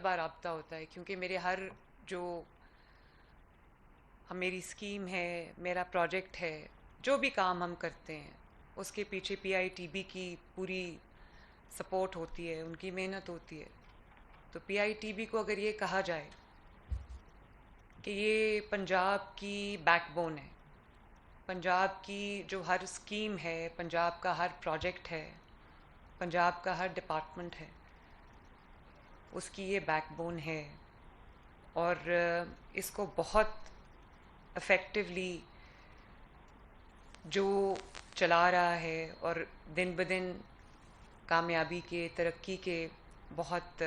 बार राब्ता होता है, क्योंकि मेरे हर जो मेरी स्कीम है, मेरा प्रोजेक्ट है, जो भी काम हम करते हैं उसके पीछे पीआईटीबी की पूरी सपोर्ट होती है, उनकी मेहनत होती है। तो पीआईटीबी को अगर ये कहा जाए कि ये पंजाब की बैकबोन है, पंजाब की जो हर स्कीम है, पंजाब का हर प्रोजेक्ट है, पंजाब का हर डिपार्टमेंट है, उसकी ये बैकबोन है। और इसको बहुत इफ़ेक्टिवली जो चला रहा है और दिन ब दिन कामयाबी के, तरक्की के बहुत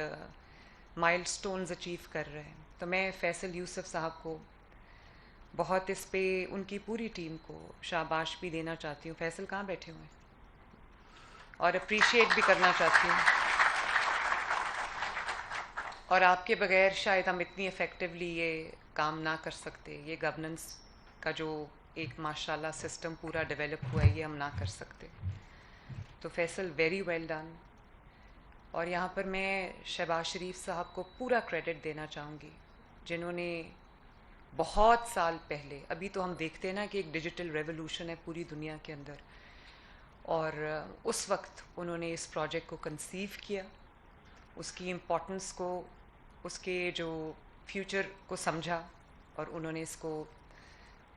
माइलस्टोन्स अचीव कर रहे हैं। तो मैं फैसल यूसुफ साहब को बहुत इस पे, उनकी पूरी टीम को शाबाश भी देना चाहती हूँ। फैसल कहाँ बैठे हुए हैं? और अप्रिशिएट भी करना चाहती हूँ। और आपके बगैर शायद हम इतनी इफ़ेक्टिवली ये काम ना कर सकते। ये गवर्नेंस का जो एक माशाल्लाह सिस्टम पूरा डेवलप हुआ है, ये हम ना कर सकते। तो फैसल वेरी वेल डन। और यहाँ पर मैं शहबाज शरीफ साहब को पूरा क्रेडिट देना चाहूँगी, जिन्होंने बहुत साल पहले, अभी तो हम देखते हैं ना कि एक डिजिटल रेवोल्यूशन है पूरी दुनिया के अंदर, और उस वक्त उन्होंने इस प्रोजेक्ट को कंसीव किया, उसकी इम्पोर्टेंस को, उसके जो फ्यूचर को समझा, और उन्होंने इसको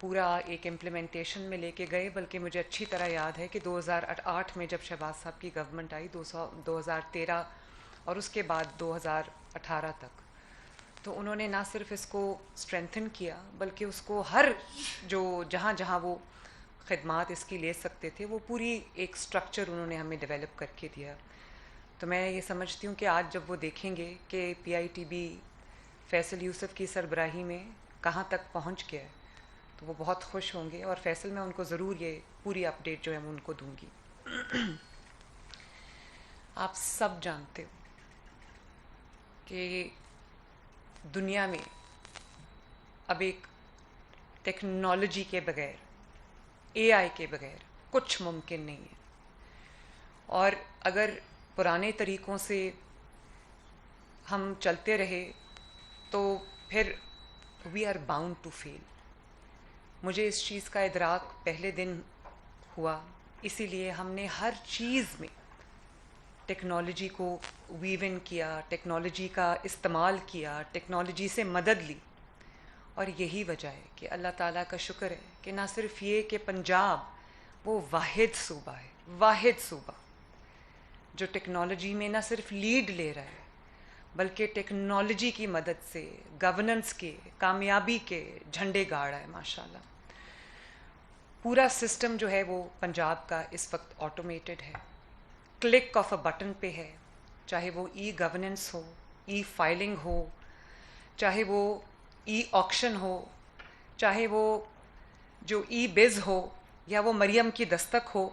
पूरा एक इम्प्लीमेंटेशन में लेके गए। बल्कि मुझे अच्छी तरह याद है कि 2008 में जब शहबाज साहब की गवर्नमेंट आई, 2013 और उसके बाद 2018 तक, तो उन्होंने ना सिर्फ इसको स्ट्रेंथन किया, बल्कि उसको हर जो जहाँ जहाँ वो खिदमात इसकी ले सकते थे, वो पूरी एक स्ट्रक्चर उन्होंने हमें डेवलप करके दिया। तो मैं ये समझती हूँ कि आज जब वो देखेंगे कि पीआईटीबी फैसल यूसुफ की सरबराही में कहाँ तक पहुँच गया है, तो वो बहुत खुश होंगे। और फैसल मैं उनको ज़रूर ये पूरी अपडेट जो है मैं उनको दूंगी। आप सब जानते हो कि दुनिया में अब एक टेक्नोलॉजी के बगैर, एआई के बगैर कुछ मुमकिन नहीं है। और अगर पुराने तरीक़ों से हम चलते रहे तो फिर we are bound to fail. मुझे इस चीज़ का इदराक पहले दिन हुआ, इसीलिए हमने हर चीज़ में टेक्नोलॉजी को वीव इन किया, टेक्नोलॉजी का इस्तेमाल किया, टेक्नोलॉजी से मदद ली। और यही वजह है कि अल्लाह ताला का शुक्र है कि ना सिर्फ ये कि पंजाब वो वाहिद सूबा है, वाहिद सूबा जो टेक्नोलॉजी में ना सिर्फ लीड ले रहा है, बल्कि टेक्नोलॉजी की मदद से गवर्नेंस के, कामयाबी के झंडे गाड़ रहा है माशाल्लाह। पूरा सिस्टम जो है वो पंजाब का इस वक्त ऑटोमेटेड है, क्लिक ऑफ अ बटन पे है। चाहे वो ई गवर्नेंस हो, ई फाइलिंग हो, चाहे वो ई ऑक्शन हो, चाहे वो जो ई बिज़ हो, या वो मरियम की दस्तक हो,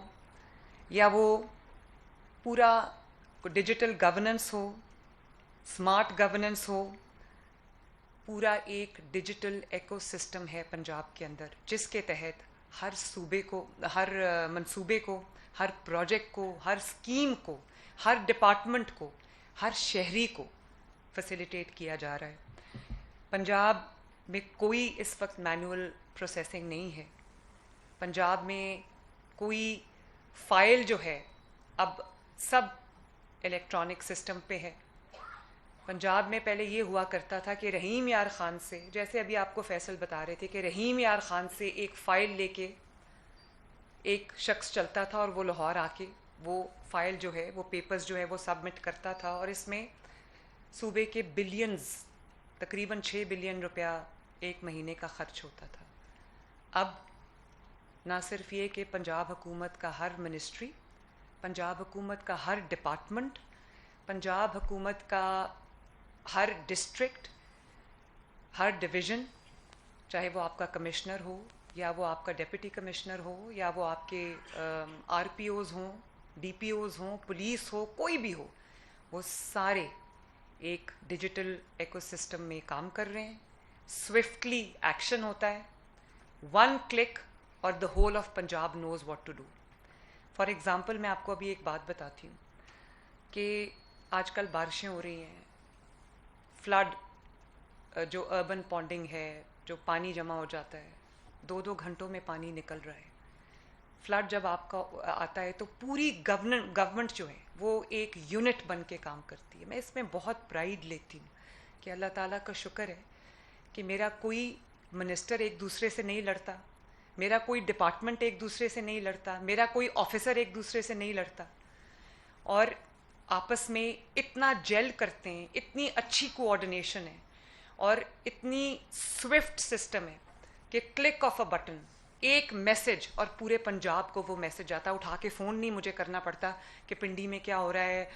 या वो पूरा डिजिटल गवर्नेंस हो, स्मार्ट गवर्नेंस हो। पूरा एक डिजिटल इकोसिस्टम है पंजाब के अंदर, जिसके तहत हर सूबे को, हर मंसूबे को, हर प्रोजेक्ट को, हर स्कीम को, हर डिपार्टमेंट को, हर शहरी को फैसिलिटेट किया जा रहा है। पंजाब में कोई इस वक्त मैनुअल प्रोसेसिंग नहीं है। पंजाब में कोई फाइल जो है अब सब इलेक्ट्रॉनिक सिस्टम पे है। पंजाब में पहले ये हुआ करता था कि रहीम यार ख़ान से, जैसे अभी आपको फैसल बता रहे थे कि रहीम यार ख़ान से एक फ़ाइल लेके एक शख्स चलता था, और वो लाहौर आके वो फ़ाइल जो है, वो पेपर्स जो है वो सबमिट करता था, और इसमें सूबे के बिलियंस, तकरीबन 6 बिलियन रुपया एक महीने का ख़र्च होता था। अब ना सिर्फ ये कि पंजाब हुकूमत का हर मिनिस्ट्री, पंजाब हुकूमत का हर डिपार्टमेंट, पंजाब हुकूमत का हर डिस्ट्रिक्ट, हर डिवीज़न, चाहे वो आपका कमिश्नर हो, या वो आपका डिप्टी कमिश्नर हो, या वो आपके आरपीओज़ हों, डीपीओज़ हों, पुलिस हो, कोई भी हो, वो सारे एक डिजिटल इकोसिस्टम में काम कर रहे हैं। स्विफ्टली एक्शन होता है, वन क्लिक, और the whole of Punjab knows what to do. For example मैं आपको अभी एक बात बताती हूँ कि आजकल बारिशें हो रही हैं, फ्लड, जो अर्बन पॉन्डिंग है, जो पानी जमा हो जाता है, 2-2 घंटों में पानी निकल रहा है। फ्लड जब आपका आता है तो पूरी गवर्नमेंट जो है वो एक यूनिट बन के काम करती है। मैं इसमें बहुत प्राइड लेती हूँ कि अल्लाह ताला का शुक्र है कि मेरा कोई मिनिस्टर एक दूसरे से नहीं लड़ता, मेरा कोई डिपार्टमेंट एक दूसरे से नहीं लड़ता, मेरा कोई ऑफिसर एक दूसरे से नहीं लड़ता, और आपस में इतना जेल करते हैं, इतनी अच्छी कोऑर्डिनेशन है और इतनी स्विफ्ट सिस्टम है कि क्लिक ऑफ अ बटन एक मैसेज और पूरे पंजाब को वो मैसेज आता। उठा के फ़ोन नहीं मुझे करना पड़ता कि पिंडी में क्या हो रहा है,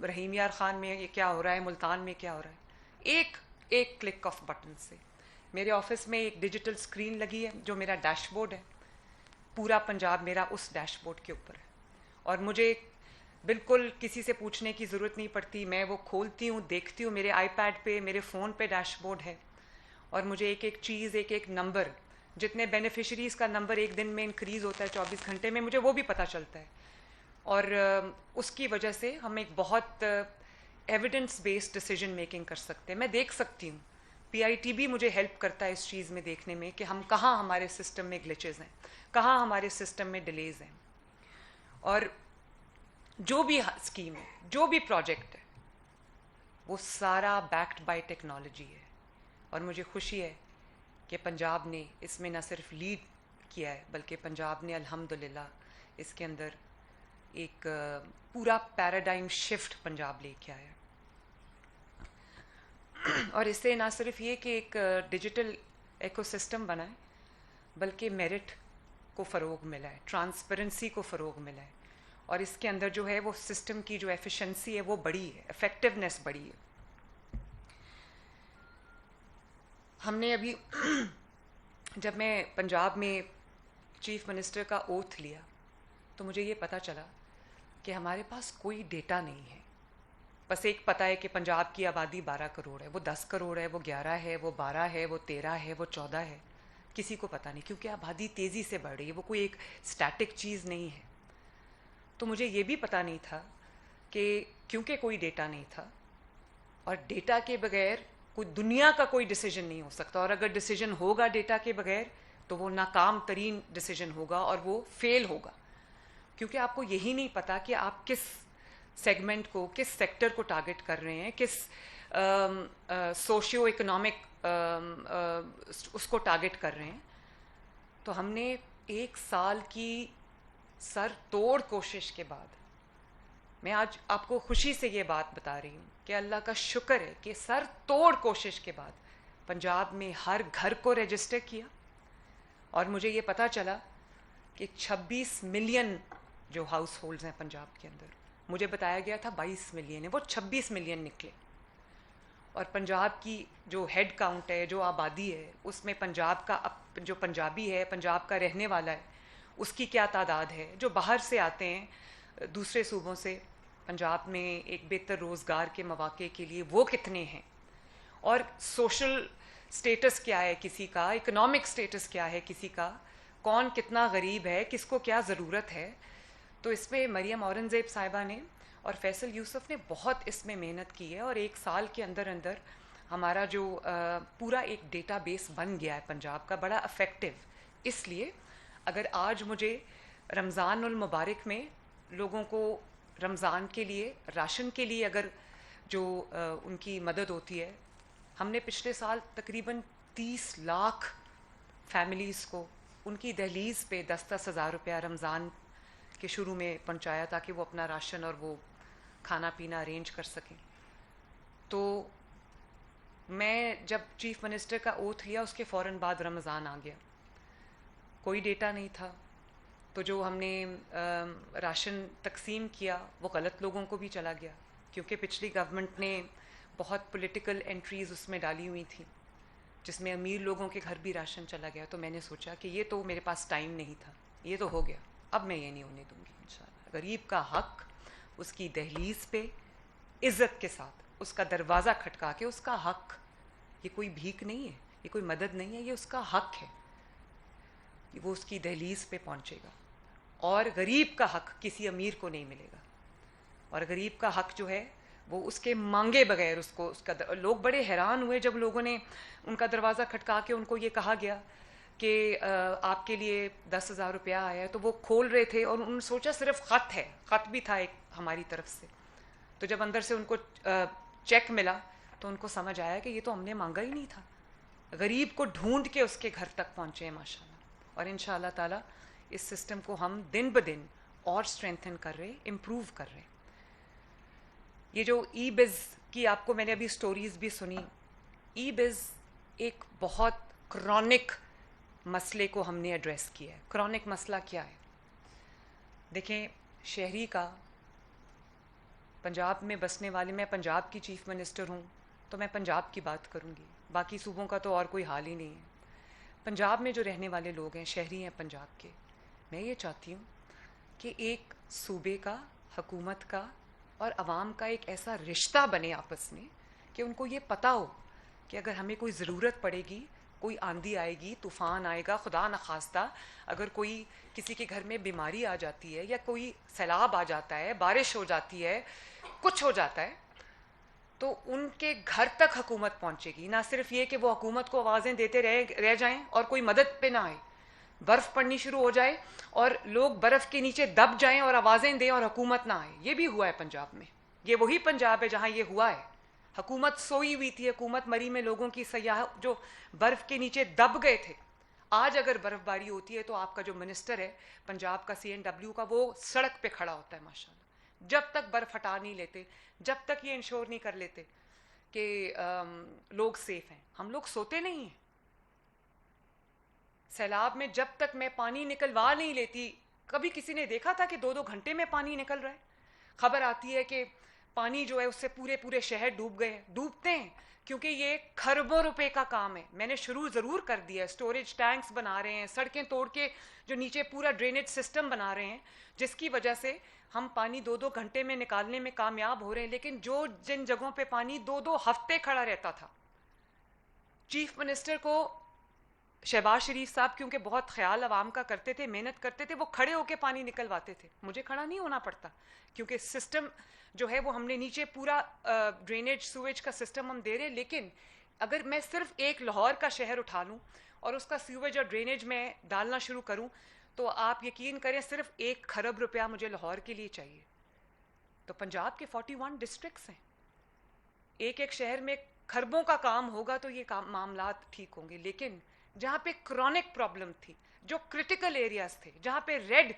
रहीम यार ख़ान में ये क्या हो रहा है, मुल्तान में क्या हो रहा है। एक एक क्लिक ऑफ बटन से मेरे ऑफिस में एक डिजिटल स्क्रीन लगी है जो मेरा डैशबोर्ड है, पूरा पंजाब मेरा उस डैशबोर्ड के ऊपर है और मुझे बिल्कुल किसी से पूछने की ज़रूरत नहीं पड़ती। मैं वो खोलती हूँ, देखती हूँ, मेरे आईपैड पे, मेरे फ़ोन पे डैशबोर्ड है और मुझे एक एक चीज़, एक एक नंबर, जितने बेनिफिशरीज़ का नंबर एक दिन में इंक्रीज़ होता है 24 घंटे में, मुझे वो भी पता चलता है। और उसकी वजह से हम एक बहुत एविडेंस बेस्ड डिसीजन मेकिंग कर सकते हैं। मैं देख सकती हूँ, पीआईटी भी मुझे हेल्प करता है इस चीज़ में देखने में कि हम कहाँ हमारे सिस्टम में ग्लिचेस हैं, कहाँ हमारे सिस्टम में डिलेज हैं। और जो भी स्कीम है, जो भी प्रोजेक्ट है, वो सारा बैक्ड बाय टेक्नोलॉजी है। और मुझे खुशी है कि पंजाब ने इसमें न सिर्फ लीड किया है बल्कि पंजाब ने अल्हम्दुलिल्लाह इसके अंदर एक पूरा पैराडाइम शिफ्ट पंजाब लेके आया। और इससे ना सिर्फ ये कि एक डिजिटल इकोसिस्टम बना है बल्कि मेरिट को फ़रोग मिला है, ट्रांसपेरेंसी को फ़रोग मिला है और इसके अंदर जो है वो सिस्टम की जो एफिशिएंसी है वो बढ़ी है, इफ़ेक्टिवनेस बढ़ी है। हमने अभी जब मैं पंजाब में चीफ मिनिस्टर का ओथ लिया तो मुझे ये पता चला कि हमारे पास कोई डेटा नहीं है। बस एक पता है कि पंजाब की आबादी 12 करोड़ है, वो 10 करोड़ है, वो 11 है, वो 12 है, वो 13 है, वो 14 है, किसी को पता नहीं, क्योंकि आबादी तेज़ी से बढ़ रही है, वो कोई एक स्टैटिक चीज़ नहीं है। तो मुझे ये भी पता नहीं था कि क्योंकि कोई डेटा नहीं था और डेटा के बगैर कोई दुनिया का कोई डिसीजन नहीं हो सकता, और अगर डिसीजन होगा डेटा के बगैर तो वो नाकाम तरीन डिसीजन होगा और वो फेल होगा, क्योंकि आपको यही नहीं पता कि आप किस सेगमेंट को, किस सेक्टर को टारगेट कर रहे हैं, किस सोशियो इकोनॉमिक उसको टारगेट कर रहे हैं। तो हमने 1 साल की सर तोड़ कोशिश के बाद, मैं आज आपको खुशी से ये बात बता रही हूँ कि अल्लाह का शुक्र है कि सर तोड़ कोशिश के बाद पंजाब में हर घर को रजिस्टर किया और मुझे ये पता चला कि 26 मिलियन जो हाउस होल्ड्स हैं पंजाब के अंदर, मुझे बताया गया था 22 मिलियन है, वो 26 मिलियन निकले। और पंजाब की जो हेड काउंट है, जो आबादी है, उसमें पंजाब का जो पंजाबी है, पंजाब का रहने वाला है, उसकी क्या तादाद है, जो बाहर से आते हैं दूसरे सूबों से पंजाब में एक बेहतर रोज़गार के मौके के लिए, वो कितने हैं, और सोशल स्टेटस क्या है किसी का, इकोनॉमिक स्टेटस क्या है किसी का, कौन कितना गरीब है, किसको क्या ज़रूरत है। तो इसमें मरियम औरंगज़ेब साहिबा ने और फैसल यूसुफ ने बहुत इसमें मेहनत की है और 1 साल के अंदर अंदर हमारा जो पूरा एक डेटाबेस बन गया है पंजाब का, बड़ा इफ़ेक्टिव। इसलिए अगर आज मुझे रमज़ानुल मुबारक में लोगों को रमज़ान के लिए, राशन के लिए अगर जो उनकी मदद होती है, हमने पिछले साल तकरीबन 30 लाख फैमिलीज़ को उनकी दहलीज़ पे 10-10 हज़ार रुपया रमज़ान के शुरू में पहुंचाया ताकि वो अपना राशन और वो खाना पीना अरेंज कर सकें। तो मैं जब चीफ मिनिस्टर का ओथ लिया उसके फ़ौरन बाद रमज़ान आ गया, कोई डेटा नहीं था, तो जो हमने राशन तकसीम किया वो गलत लोगों को भी चला गया, क्योंकि पिछली गवर्नमेंट ने बहुत पॉलिटिकल एंट्रीज़ उसमें डाली हुई थी जिसमें अमीर लोगों के घर भी राशन चला गया। तो मैंने सोचा कि ये तो मेरे पास टाइम नहीं था, ये तो हो गया, अब मैं ये नहीं होने दूंगी इंशाल्लाह। गरीब का हक उसकी दहलीज़ पे इज़्ज़त के साथ, उसका दरवाज़ा खटका के, उसका हक, ये कोई भीख नहीं है, ये कोई मदद नहीं है, ये उसका हक है, वो उसकी दहलीज़ पे पहुंचेगा। और गरीब का हक किसी अमीर को नहीं मिलेगा, और गरीब का हक जो है वो उसके मांगे बगैर उसको उसका लोग बड़े हैरान हुए जब लोगों ने उनका दरवाज़ा खटका के उनको ये कहा गया कि आपके लिए 10,000 रुपया आया है। तो वो खोल रहे थे और उन्होंने सोचा सिर्फ ख़त है, ख़त भी था एक हमारी तरफ से। तो जब अंदर से उनको चेक मिला तो उनको समझ आया कि ये तो हमने मांगा ही नहीं था। गरीब को ढूंढ के उसके घर तक पहुँचे हैं माशाल्लाह। और इंशाअल्लाह ताला इस सिस्टम को हम दिन ब दिन और स्ट्रेंथन कर रहे, इम्प्रूव कर रहे। ये जो ई बिज़ की आपको मैंने अभी स्टोरीज़ भी सुनी, ई बिज़ एक बहुत क्रॉनिक मसले को हमने एड्रेस किया है। क्रॉनिक मसला क्या है? देखें, शहरी का, पंजाब में बसने वाले, मैं पंजाब की चीफ़ मिनिस्टर हूँ तो मैं पंजाब की बात करूँगी, बाकी सूबों का तो और कोई हाल ही नहीं है। पंजाब में जो रहने वाले लोग हैं, शहरी हैं पंजाब के, मैं ये चाहती हूँ कि एक सूबे का, हुकूमत का और अवाम का एक ऐसा रिश्ता बने आपस में कि उनको ये पता हो कि अगर हमें कोई ज़रूरत पड़ेगी, कोई आंधी आएगी, तूफ़ान आएगा, खुदा न खास्ता अगर कोई किसी के घर में बीमारी आ जाती है या कोई सैलाब आ जाता है, बारिश हो जाती है, कुछ हो जाता है, तो उनके घर तक हुकूमत पहुंचेगी। ना सिर्फ ये कि वो हुकूमत को आवाज़ें देते रह जाएं और कोई मदद पे ना आए, बर्फ़ पड़नी शुरू हो जाए और लोग बर्फ़ के नीचे दब जाएं और आवाज़ें दें और हुकूमत ना आए। ये भी हुआ है पंजाब में। ये वही पंजाब है जहाँ ये हुआ है। हुकूमत सोई हुई थी, हुकूमत मरी में लोगों की सयाह जो बर्फ़ के नीचे दब गए थे। आज अगर बर्फ़बारी होती है तो आपका जो मिनिस्टर है पंजाब का, CNW का, वो सड़क पे खड़ा होता है माशाल्लाह। जब तक बर्फ़ हटा नहीं लेते, जब तक ये इंश्योर नहीं कर लेते कि लोग सेफ हैं। हम लोग सोते नहीं हैं। सैलाब में जब तक मैं पानी निकलवा नहीं लेती, कभी किसी ने देखा था कि 2-2 घंटे में पानी निकल रहा है? खबर आती है कि पानी जो है उससे पूरे पूरे शहर डूब गए। डूबते हैं क्योंकि ये खरबों रुपए का काम है। मैंने शुरू ज़रूर कर दिया, स्टोरेज टैंक्स बना रहे हैं, सड़कें तोड़ के जो नीचे पूरा ड्रेनेज सिस्टम बना रहे हैं, जिसकी वजह से हम पानी 2-2 घंटे में निकालने में कामयाब हो रहे हैं। लेकिन जो जिन जगहों पे पानी 2-2 हफ्ते खड़ा रहता था, चीफ मिनिस्टर को शहबाज शरीफ साहब क्योंकि बहुत ख्याल अवाम का करते थे, मेहनत करते थे, वो खड़े होके पानी निकलवाते थे। मुझे खड़ा नहीं होना पड़ता क्योंकि सिस्टम जो है वो हमने नीचे पूरा ड्रेनेज सूवेज का सिस्टम हम दे रहे हैं। लेकिन अगर मैं सिर्फ एक लाहौर का शहर उठा लूँ और उसका सीवेज और ड्रेनेज में डालना शुरू करूँ तो आप यकीन करें सिर्फ 1 खरब रुपया मुझे लाहौर के लिए चाहिए। तो पंजाब के 41 डिस्ट्रिक्ट्स हैं, एक एक शहर में खरबों का काम होगा तो ये काम मामलात ठीक होंगे। लेकिन जहाँ पे क्रॉनिक प्रॉब्लम थी, जो क्रिटिकल एरियाज थे, जहाँ पे रेड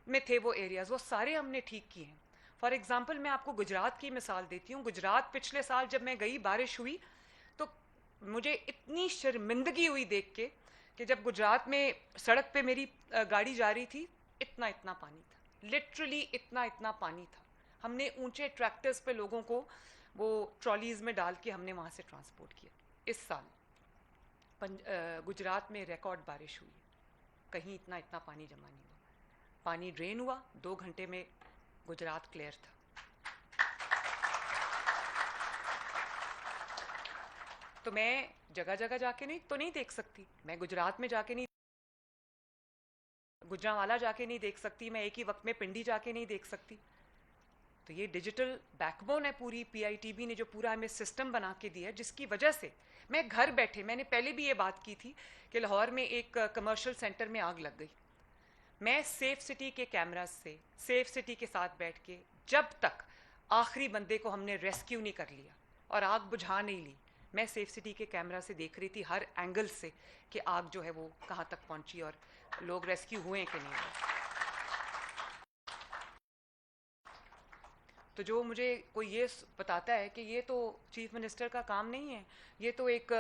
में थे वो एरियाज, वो सारे हमने ठीक किए हैं। फॉर एग्जांपल मैं आपको गुजरात की मिसाल देती हूँ। गुजरात पिछले साल जब मैं गई, बारिश हुई तो मुझे इतनी शर्मिंदगी हुई देख के कि जब गुजरात में सड़क पे मेरी गाड़ी जा रही थी, इतना इतना पानी था, लिटरली इतना इतना पानी था। हमने ऊंचे ट्रैक्टर्स पे लोगों को वो ट्रॉलीज में डाल के हमने वहाँ से ट्रांसपोर्ट किया। इस साल गुजरात में रिकॉर्ड बारिश हुई, कहीं इतना इतना पानी जमा नहीं हुआ। पानी ड्रेन हुआ, 2 घंटे में गुजरात क्लियर था। तो मैं जगह जगह जाके नहीं देख सकती, मैं गुजरात में जाके नहीं, गुजरांवाला जाके नहीं देख सकती, मैं एक ही वक्त में पिंडी जाके नहीं देख सकती। तो ये डिजिटल बैकबोन है पूरी, PITB ने जो पूरा हमें सिस्टम बना के दिया है, जिसकी वजह से मैं घर बैठे, मैंने पहले भी ये बात की थी कि लाहौर में एक कमर्शियल सेंटर में आग लग गई। मैं सेफ सिटी के कैमरास से, सेफ सिटी के साथ बैठ के, जब तक आखिरी बंदे को हमने रेस्क्यू नहीं कर लिया और आग बुझा नहीं ली, मैं सेफ सिटी के कैमरा से देख रही थी हर एंगल से कि आग जो है वो कहाँ तक पहुँची और लोग रेस्क्यू हुए कि नहीं हुए। तो जो मुझे कोई ये बताता है कि ये तो चीफ मिनिस्टर का काम नहीं है, ये तो एक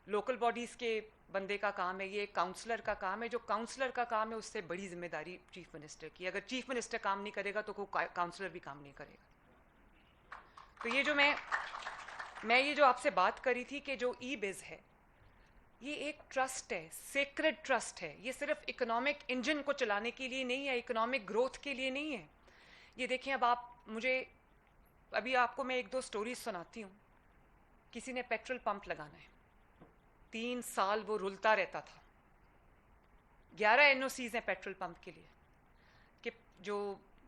लोकल बॉडीज़ के बंदे का काम है, ये एक काउंसलर का काम है, जो काउंसलर का काम है उससे बड़ी जिम्मेदारी चीफ मिनिस्टर की। अगर चीफ मिनिस्टर काम नहीं करेगा तो कोई काउंसलर भी काम नहीं करेगा। तो ये जो मैं ये जो आपसे बात करी थी कि जो ई बिज़ है, ये एक ट्रस्ट है, सेक्रेड ट्रस्ट है। ये सिर्फ इकोनॉमिक इंजन को चलाने के लिए नहीं है, इकोनॉमिक ग्रोथ के लिए नहीं है। ये देखें, अब आप मुझे, अभी आपको मैं 1-2 स्टोरीज सुनाती हूँ। किसी ने पेट्रोल पंप लगाना है, 3 साल वो रुलता रहता था। 11 NOCs हैं पेट्रोल पंप के लिए कि जो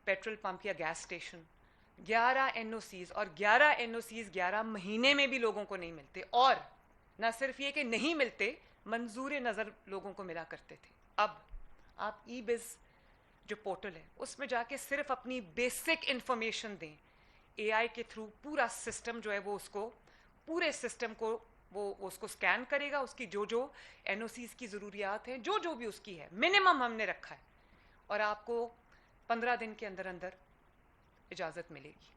पेट्रोल पंप या गैस स्टेशन 11 NOCs, और 11 NOCs 11 महीने में भी लोगों को नहीं मिलते, और ना सिर्फ ये कि नहीं मिलते, मंजूर नज़र लोगों को मिला करते थे। अब आप ई-बिज़ जो पोर्टल है उसमें जाके सिर्फ अपनी बेसिक इंफॉर्मेशन दें, एआई के थ्रू पूरा सिस्टम जो है वो उसको, पूरे सिस्टम को वो उसको स्कैन करेगा, उसकी जो जो एनओसीज की ज़रूरियात हैं, जो जो भी उसकी है, मिनिमम हमने रखा है, और आपको 15 दिन के अंदर अंदर इजाज़त मिलेगी।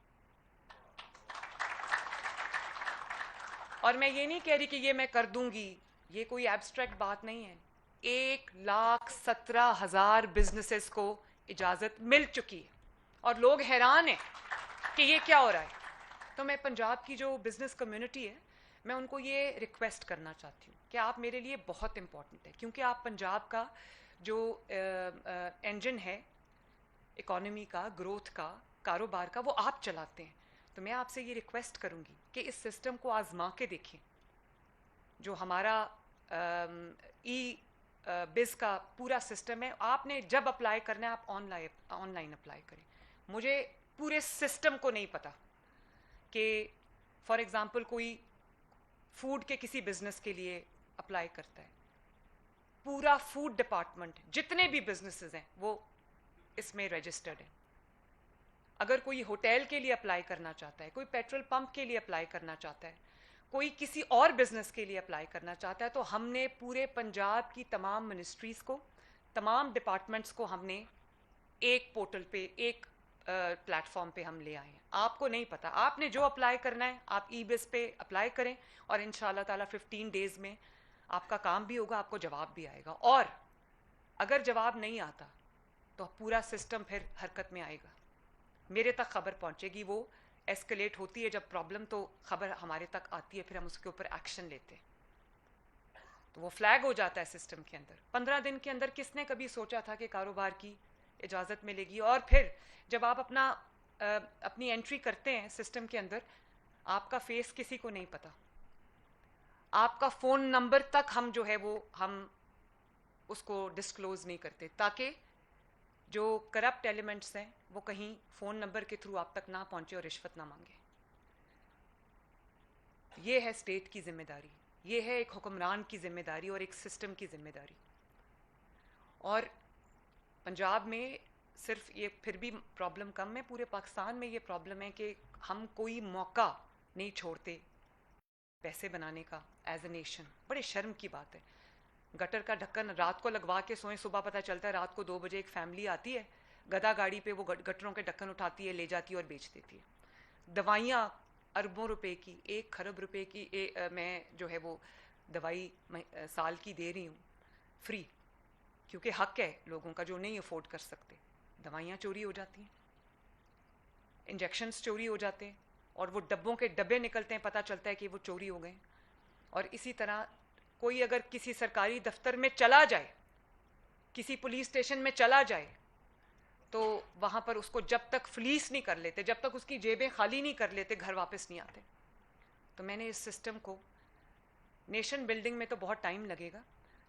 और मैं ये नहीं कह रही कि ये मैं कर दूंगी, ये कोई एब्स्ट्रैक्ट बात नहीं है। 1,17,000 बिजनेसेस को इजाज़त मिल चुकी है, और लोग हैरान हैं कि ये क्या हो रहा है। तो मैं पंजाब की जो बिज़नेस कम्युनिटी है, मैं उनको ये रिक्वेस्ट करना चाहती हूँ कि आप मेरे लिए बहुत इम्पॉर्टेंट है, क्योंकि आप पंजाब का जो इंजन है इकोनॉमी का, ग्रोथ का, कारोबार का, वो आप चलाते हैं। तो मैं आपसे ये रिक्वेस्ट करूँगी कि इस सिस्टम को आजमा के देखें। जो हमारा ई बिज़ का पूरा सिस्टम है, आपने जब अप्लाई करना है आप ऑनलाइन अप्लाई करें। मुझे पूरे सिस्टम को नहीं पता कि फॉर एग्ज़ाम्पल कोई फूड के किसी बिज़नेस के लिए अप्लाई करता है, पूरा फूड डिपार्टमेंट, जितने भी बिजनेसेस हैं वो इसमें रजिस्टर्ड है। अगर कोई होटल के लिए अप्लाई करना चाहता है, कोई पेट्रोल पंप के लिए अप्लाई करना चाहता है, कोई किसी और बिजनेस के लिए अप्लाई करना चाहता है, तो हमने पूरे पंजाब की तमाम मिनिस्ट्रीज को, तमाम डिपार्टमेंट्स को हमने एक पोर्टल पे, एक प्लेटफॉर्म पे हम ले आए हैं। आपको नहीं पता, आपने जो अप्लाई करना है आप ई-बिज़ पे अप्लाई करें, और इंशाल्लाह ताला 15 डेज में आपका काम भी होगा, आपको जवाब भी आएगा। और अगर जवाब नहीं आता तो पूरा सिस्टम फिर हरकत में आएगा, मेरे तक खबर पहुंचेगी, वो एस्केलेट होती है जब प्रॉब्लम, तो खबर हमारे तक आती है, फिर हम उसके ऊपर एक्शन लेते हैं, तो वो फ्लैग हो जाता है सिस्टम के अंदर। 15 दिन के अंदर किसने कभी सोचा था कि कारोबार की इजाज़त मिलेगी। और फिर जब आप अपनी एंट्री करते हैं सिस्टम के अंदर, आपका फेस किसी को नहीं पता, आपका फ़ोन नंबर तक हम जो है वो हम उसको डिस्क्लोज़ नहीं करते, ताकि जो करप्ट एलिमेंट्स हैं वो कहीं फ़ोन नंबर के थ्रू आप तक ना पहुंचे और रिश्वत ना मांगे। ये है स्टेट की जिम्मेदारी, ये है एक हुक्मरान की जिम्मेदारी और एक सिस्टम की जिम्मेदारी। और पंजाब में सिर्फ ये फिर भी प्रॉब्लम कम है, पूरे पाकिस्तान में ये प्रॉब्लम है कि हम कोई मौका नहीं छोड़ते पैसे बनाने का एज ए नेशन। बड़े शर्म की बात है, गटर का ढक्कन रात को लगवा के सोएं, सुबह पता चलता है रात को 2 बजे एक फैमिली आती है, गधा गाड़ी पे वो गटरों के ढक्कन उठाती है, ले जाती है और बेच देती है। दवाइयाँ अरबों रुपए की, 1 खरब रुपए की मैं जो है वो दवाई साल की दे रही हूँ फ्री, क्योंकि हक है लोगों का जो नहीं अफोर्ड कर सकते। दवाइयाँ चोरी हो जाती हैं, इंजेक्शन्स चोरी हो जाते हैं, और वो डब्बों के डब्बे निकलते हैं, पता चलता है कि वो चोरी हो गए। और इसी तरह कोई अगर किसी सरकारी दफ्तर में चला जाए, किसी पुलिस स्टेशन में चला जाए, तो वहाँ पर उसको जब तक फ्लीस नहीं कर लेते, जब तक उसकी जेबें खाली नहीं कर लेते, घर वापस नहीं आते। तो मैंने इस सिस्टम को, नेशन बिल्डिंग में तो बहुत टाइम लगेगा,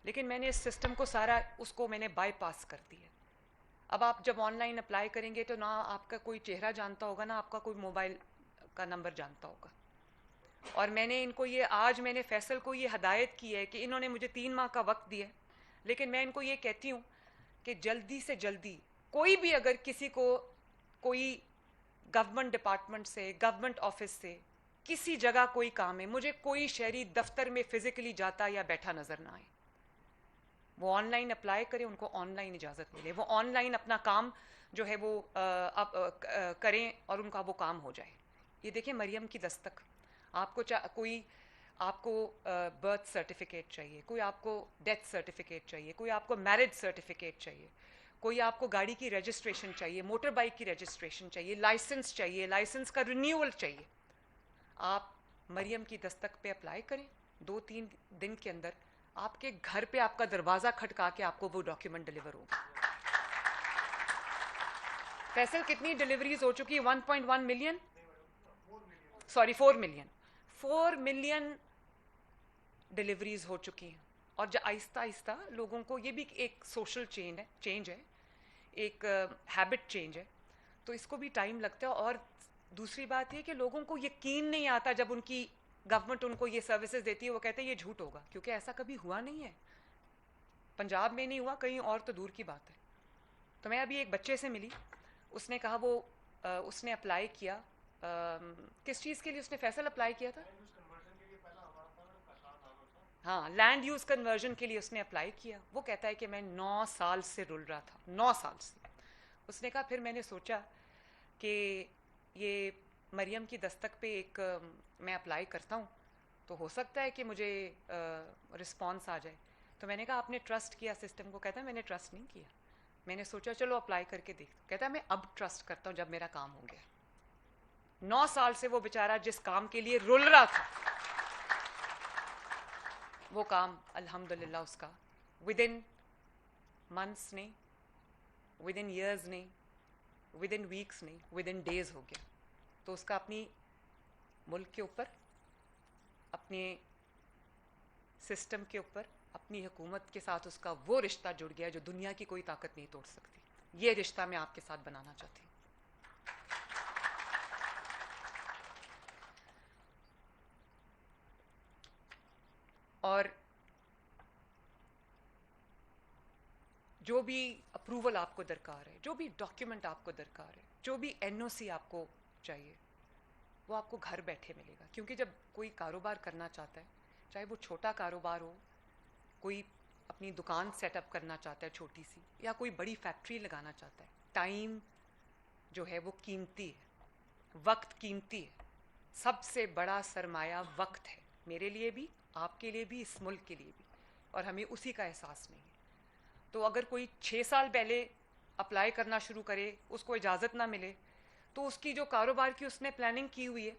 लेकिन मैंने इस सिस्टम को सारा उसको मैंने बाईपास कर दिया। अब आप जब ऑनलाइन अप्लाई करेंगे तो ना आपका कोई चेहरा जानता होगा, ना आपका कोई मोबाइल का नंबर जानता होगा। और मैंने इनको ये, आज मैंने फैसल को ये हदायत की है कि इन्होंने मुझे 3 माह का वक्त दिया, लेकिन मैं इनको ये कहती हूँ कि जल्दी से जल्दी कोई भी अगर किसी को कोई गवर्नमेंट डिपार्टमेंट से, गवर्नमेंट ऑफिस से किसी जगह कोई काम है, मुझे कोई शहरी दफ्तर में फिजिकली जाता या बैठा नजर ना आए, वो ऑनलाइन अप्लाई करें, उनको ऑनलाइन इजाज़त मिले, वो ऑनलाइन अपना काम जो है वो करें और उनका वो काम हो जाए। ये देखिए मरियम की दस्तक, आपको बर्थ सर्टिफिकेट चाहिए, कोई आपको डेथ सर्टिफिकेट चाहिए, कोई आपको मैरिज सर्टिफिकेट चाहिए, कोई आपको गाड़ी की रजिस्ट्रेशन चाहिए, मोटर बाइक की रजिस्ट्रेशन चाहिए, लाइसेंस चाहिए, लाइसेंस का रिन्यूअल चाहिए, आप मरियम की दस्तक पे अप्लाई करें। 2-3 दिन के अंदर आपके घर पे आपका दरवाज़ा खटका के आपको वो डॉक्यूमेंट डिलीवर होगा। फैसल कितनी डिलीवरीज हो चुकी है? 1.1 million, sorry 4 million, 4 million deliveries हो चुकी हैं। और जो आहिस्ता आहिस्ता लोगों को, ये भी एक सोशल चेंज है, एक हैबिट चेंज है, तो इसको भी टाइम लगता है। और दूसरी बात ये कि लोगों को यकीन नहीं आता जब उनकी गवर्नमेंट उनको ये सर्विसेज देती है, वो कहते हैं ये झूठ होगा, क्योंकि ऐसा कभी हुआ नहीं है। पंजाब में नहीं हुआ, कहीं और तो दूर की बात है। तो मैं अभी एक बच्चे से मिली, उसने कहा वो उसने अप्लाई किया, किस चीज़ के लिए उसने फैसल अप्लाई किया था? हाँ, लैंड यूज़ कन्वर्जन के लिए उसने अप्लाई किया। वो कहता है कि मैं 9 साल से रुल रहा था, 9 साल से। उसने कहा फिर मैंने सोचा कि ये मरियम की दस्तक पे एक मैं अप्लाई करता हूँ तो हो सकता है कि मुझे रिस्पॉन्स आ जाए। तो मैंने कहा आपने ट्रस्ट किया सिस्टम को? कहता है मैंने ट्रस्ट नहीं किया, मैंने सोचा चलो अप्लाई करके देखता। कहता है मैं अब ट्रस्ट करता हूँ जब मेरा काम हो गया। 9 साल से वो बेचारा जिस काम के लिए रुल रहा था, वो काम अल्हम्दुलिल्लाह उसका विद इन मंथ्स नहीं, विद इन ईयर्स नहीं, विद इन वीक्स नहीं, विद इन डेज हो गया। तो उसका अपनी मुल्क के ऊपर, अपने सिस्टम के ऊपर, अपनी हुकूमत के साथ उसका वो रिश्ता जुड़ गया जो दुनिया की कोई ताकत नहीं तोड़ सकती। ये रिश्ता मैं आपके साथ बनाना चाहती हूँ। और जो भी अप्रूवल आपको दरकार है, जो भी डॉक्यूमेंट आपको दरकार है, जो भी एनओसी आपको चाहिए, वो आपको घर बैठे मिलेगा। क्योंकि जब कोई कारोबार करना चाहता है, चाहे वो छोटा कारोबार हो, कोई अपनी दुकान सेटअप करना चाहता है छोटी सी, या कोई बड़ी फैक्ट्री लगाना चाहता है, टाइम जो है वो कीमती है, वक्त कीमती है। सबसे बड़ा सरमाया वक्त है, मेरे लिए भी, आपके लिए भी, इस मुल्क के लिए भी, और हमें उसी का एहसास नहीं है। तो अगर कोई 6 साल पहले अप्लाई करना शुरू करे, उसको इजाज़त ना मिले, तो उसकी जो कारोबार की उसने प्लानिंग की हुई है,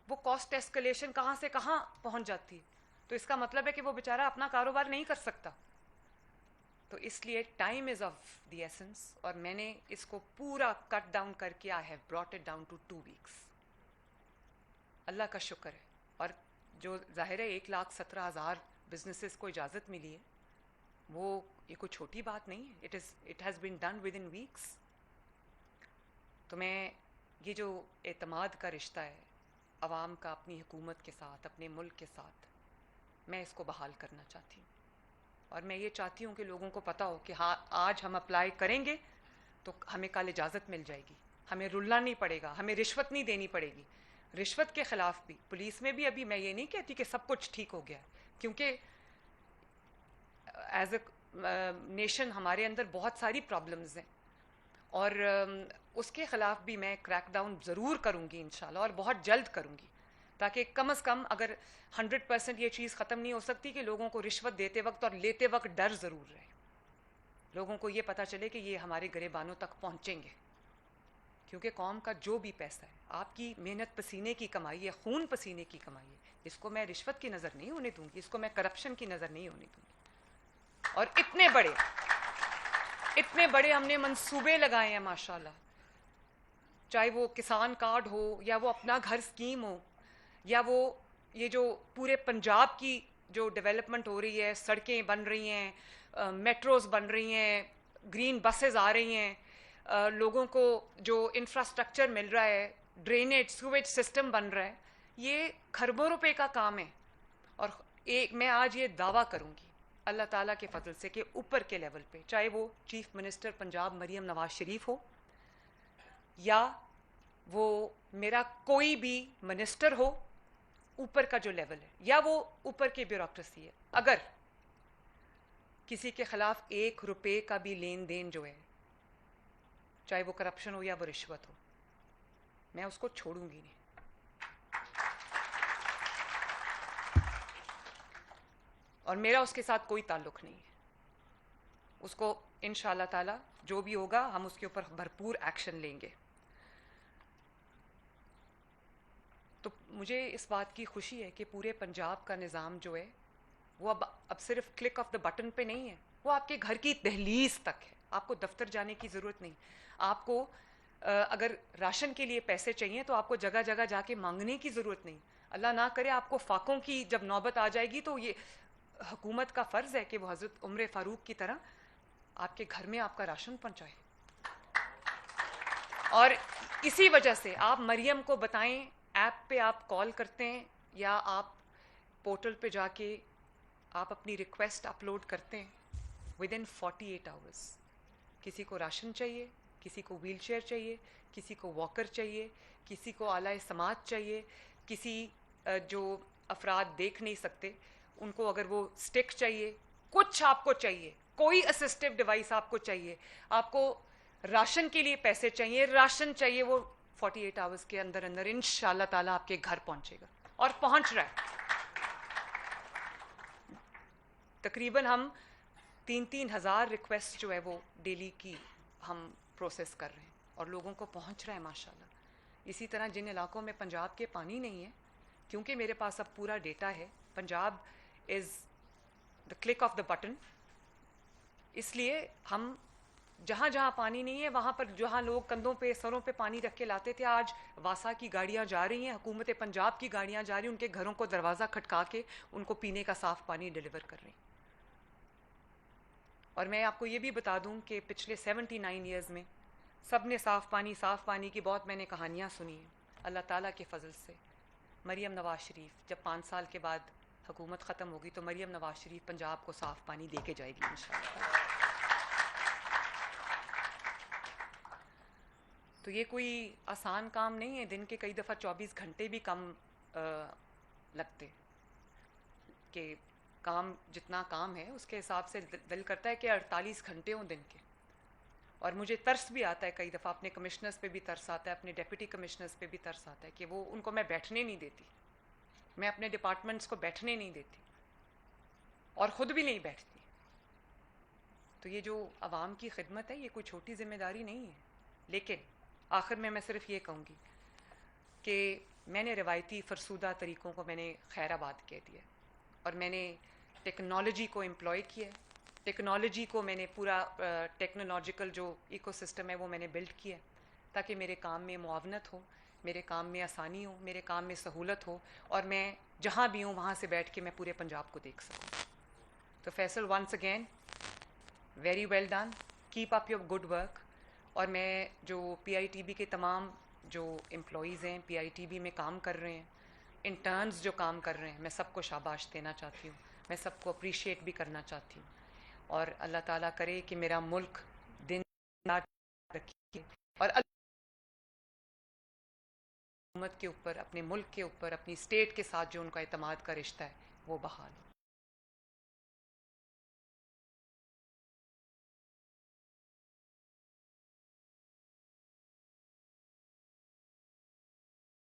वो कॉस्ट एस्केलेशन कहाँ से कहाँ पहुँच जाती है। तो इसका मतलब है कि वो बेचारा अपना कारोबार नहीं कर सकता। तो इसलिए time is of the essence, और मैंने इसको पूरा कट डाउन करके I have brought it down to 2 weeks. Allah का शुक्र है। और जो जाहिर है 1,17,000 बिजनेसेस को इजाज़त मिली है, वो ये कोई छोटी बात नहीं है। It has been done within weeks. तो मैं ये जो एतमाद का रिश्ता है अवाम का अपनी हुकूमत के साथ, अपने मुल्क के साथ, मैं इसको बहाल करना चाहती हूँ। और मैं ये चाहती हूँ कि लोगों को पता हो कि हाँ, आज हम अप्लाई करेंगे तो हमें कल इजाज़त मिल जाएगी, हमें रुलना नहीं पड़ेगा, हमें रिश्वत नहीं देनी पड़ेगी। रिश्वत के ख़िलाफ़ भी, पुलिस में भी अभी मैं ये नहीं कहती कि सब कुछ ठीक हो गया, क्योंकि एज अ नेशन हमारे अंदर बहुत सारी प्रॉब्लम्स हैं, और उसके ख़िलाफ़ भी मैं क्रैकडाउन ज़रूर करूँगी इंशाल्लाह, और बहुत जल्द करूँगी, ताकि कम से कम, अगर 100% ये चीज़ ख़त्म नहीं हो सकती कि लोगों को रिश्वत देते वक्त और लेते वक्त डर ज़रूर रहे। लोगों को ये पता चले कि ये हमारे गिरेबानों तक पहुँचेंगे, क्योंकि कौम का जो भी पैसा है, आपकी मेहनत पसीने की कमाई है, खून पसीने की कमाई है, इसको मैं रिश्वत की नज़र नहीं होने दूँगी, इसको मैं करप्शन की नज़र नहीं होने दूँगी। और इतने बड़े हमने मंसूबे लगाए हैं माशाल्लाह, चाहे वो किसान कार्ड हो, या वो अपना घर स्कीम हो, या वो ये जो पूरे पंजाब की जो डेवलपमेंट हो रही है, सड़कें बन रही हैं, मेट्रोज बन रही हैं, ग्रीन बसेस आ रही हैं, लोगों को जो इंफ्रास्ट्रक्चर मिल रहा है, ड्रेनेज सीवेज सिस्टम बन रहा है, ये खरबों रुपए का काम है। और मैं आज ये दावा करूँगी अल्लाह ताला के फजल से कि ऊपर के लेवल पे, चाहे वो चीफ मिनिस्टर पंजाब मरियम नवाज शरीफ हो, या वो मेरा कोई भी मिनिस्टर हो, ऊपर का जो लेवल है, या वो ऊपर की ब्यूरोक्रेसी है, अगर किसी के खिलाफ 1 रुपए का भी लेन देन जो है, चाहे वो करप्शन हो या वो रिश्वत हो, मैं उसको छोड़ूंगी नहीं। और मेरा उसके साथ कोई ताल्लुक़ नहीं है। उसको इंशाअल्लाह ताला जो भी होगा, हम उसके ऊपर भरपूर एक्शन लेंगे। तो मुझे इस बात की खुशी है कि पूरे पंजाब का निज़ाम जो है वो अब सिर्फ क्लिक ऑफ द बटन पे नहीं है, वो आपके घर की दहलीज तक है। आपको दफ्तर जाने की ज़रूरत नहीं। आपको अगर राशन के लिए पैसे चाहिए तो आपको जगह जगह जाके मांगने की ज़रूरत नहीं। अल्लाह ना करे आपको फाकों की जब नौबत आ जाएगी तो ये हुकूमत का फ़र्ज़ है कि वो हज़रत उमर फ़ारूक की तरह आपके घर में आपका राशन पहुँचाए। और इसी वजह से आप मरियम को बताएं, ऐप पे आप कॉल करते हैं या आप पोर्टल पे जाके आप अपनी रिक्वेस्ट अपलोड करते हैं, विद इन 48 आवर्स किसी को राशन चाहिए, किसी को व्हीलचेयर चाहिए, किसी को वॉकर चाहिए, किसी को आला समाज चाहिए, किसी जो अफराद देख नहीं सकते उनको अगर वो स्टिक चाहिए, कुछ आपको चाहिए, कोई असिस्टिव डिवाइस आपको चाहिए, आपको राशन के लिए पैसे चाहिए, राशन चाहिए, वो 48 आवर्स के अंदर अंदर इंशाल्लाह ताला आपके घर पहुंचेगा और पहुंच रहा है। तकरीबन हम 3-3 हज़ार रिक्वेस्ट जो है वो डेली की हम प्रोसेस कर रहे हैं और लोगों को पहुंच रहा है माशाल्लाह। इसी तरह जिन इलाकों में पंजाब के पानी नहीं है, क्योंकि मेरे पास अब पूरा डेटा है, Punjab is the click of the button, इसलिए हम जहाँ जहाँ पानी नहीं है वहाँ पर जहाँ लोग कंधों पे सरों पे पानी रख के लाते थे, आज वासा की गाड़ियाँ जा रही हैं, हुकूमत पंजाब की गाड़ियाँ जा रही हैं, उनके घरों को दरवाज़ा खटका के उनको पीने का साफ़ पानी डिलीवर कर रही हैं। और मैं आपको ये भी बता दूं कि पिछले 79 ईयर्स में सब ने साफ़ पानी की बहुत मैंने कहानियाँ सुनी हैं। अल्लाह ताला के फ़ज़ल से मरियम नवाज़ शरीफ जब 5 साल के बाद हुकूमत ख़त्म होगी तो मरियम नवाज़ शरीफ पंजाब को साफ़ पानी दे के जाएगी इंशाअल्लाह। तो ये कोई आसान काम नहीं है, दिन के कई दफ़ा 24 घंटे भी कम लगते कि काम जितना काम है उसके हिसाब से दिल करता है कि 48 घंटे हों दिन के। और मुझे तरस भी आता है कई दफ़ा, अपने कमिश्नर्स पे भी तरस आता है, अपने डेप्यूटी कमिश्नर्स पे भी तरस आता है कि वो उनको मैं बैठने नहीं देती, मैं अपने डिपार्टमेंट्स को बैठने नहीं देती और ख़ुद भी नहीं बैठती। तो ये जो आवाम की खिदमत है ये कोई छोटी ज़िम्मेदारी नहीं है। लेकिन आखिर में मैं सिर्फ ये कहूँगी कि मैंने रिवायती फरसूदा तरीक़ों को मैंने खैराबाद कह दिया और मैंने टेक्नोलॉजी को एम्प्लॉय किया, टेक्नोलॉजी को मैंने पूरा टेक्नोलॉजिकल जो इकोसिस्टम है वो मैंने बिल्ड किया ताकि मेरे काम में मुआवनत हो, मेरे काम में आसानी हो, मेरे काम में सहूलत हो और मैं जहाँ भी हूँ वहाँ से बैठ के मैं पूरे पंजाब को देख सकूँ। तो Faisal, once again very well done, keep up your good work. और मैं जो PITB के तमाम जो एम्प्लॉयज़ हैं, PITB में काम कर रहे हैं, इंटर्न्स जो काम कर रहे हैं, मैं सबको शाबाश देना चाहती हूँ, मैं सबको अप्रिशिएट भी करना चाहती हूँ। और अल्लाह ताला करे कि मेरा मुल्क दिन रात रखिए और हुकूमत के ऊपर, अपने मुल्क के ऊपर, अपनी स्टेट के साथ जो उनका एतमाद का रिश्ता है वो बहाल हो।